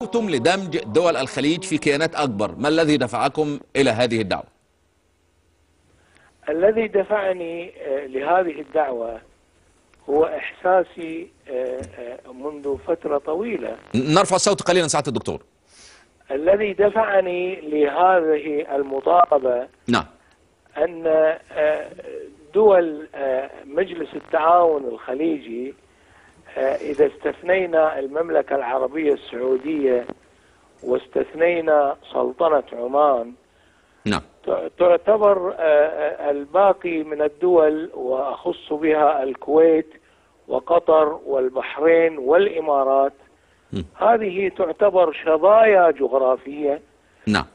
دعوتم لدمج دول الخليج في كيانات أكبر، ما الذي دفعكم إلى هذه الدعوة؟ الذي دفعني لهذه الدعوة هو إحساسي منذ فترة طويلة. نرفع الصوت قليلا سعادة الدكتور. الذي دفعني لهذه المطالبة نعم. أن دول مجلس التعاون الخليجي، إذا استثنينا المملكة العربية السعودية واستثنينا سلطنة عمان، نعم. تعتبر الباقي من الدول، وأخص بها الكويت وقطر والبحرين والإمارات، هذه تعتبر شظايا جغرافية نعم.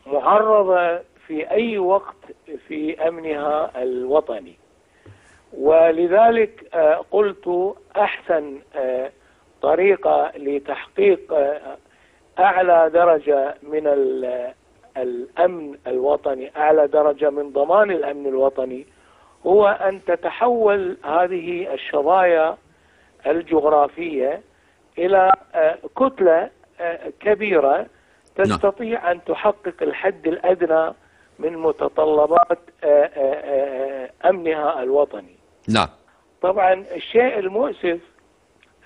معرضة في أي وقت في أمنها الوطني. ولذلك قلت أحسن طريقة لتحقيق أعلى درجة من الأمن الوطني، أعلى درجة من ضمان الأمن الوطني، هو أن تتحول هذه الشظايا الجغرافية إلى كتلة كبيرة تستطيع أن تحقق الحد الأدنى من متطلبات أمنها الوطني. نعم. طبعا الشيء المؤسف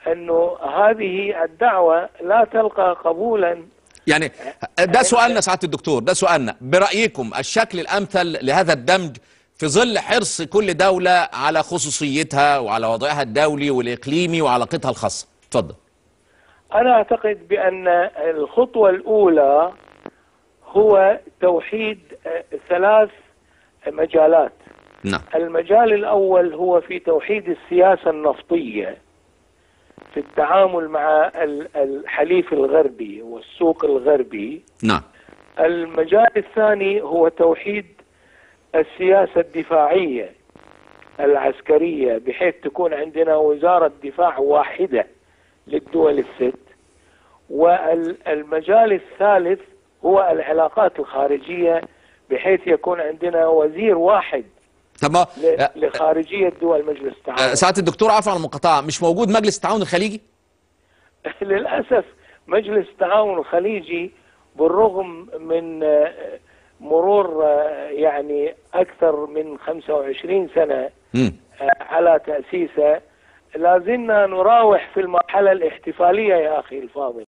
أنه هذه الدعوة لا تلقى قبولا. يعني ده سؤالنا سعادة الدكتور، ده سؤالنا، برأيكم الشكل الأمثل لهذا الدمج في ظل حرص كل دولة على خصوصيتها وعلى وضعها الدولي والإقليمي وعلاقتها الخاصة؟ اتفضل. أنا أعتقد بأن الخطوة الأولى هو توحيد 3 مجالات. نعم. المجال الأول هو في توحيد السياسة النفطية في التعامل مع الحليف الغربي والسوق الغربي. نعم. المجال الثاني هو توحيد السياسة الدفاعية العسكرية، بحيث تكون عندنا وزارة دفاع واحدة للدول الست. والمجال الثالث هو العلاقات الخارجية، بحيث يكون عندنا وزير واحد لخارجية دول مجلس التعاون. سعادة الدكتور، عفوا عن المقاطعة، مش موجود مجلس التعاون الخليجي؟ للأسف مجلس التعاون الخليجي بالرغم من مرور يعني أكثر من 25 سنة على تأسيسه، لازلنا نراوح في المرحلة الاحتفالية يا أخي الفاضل.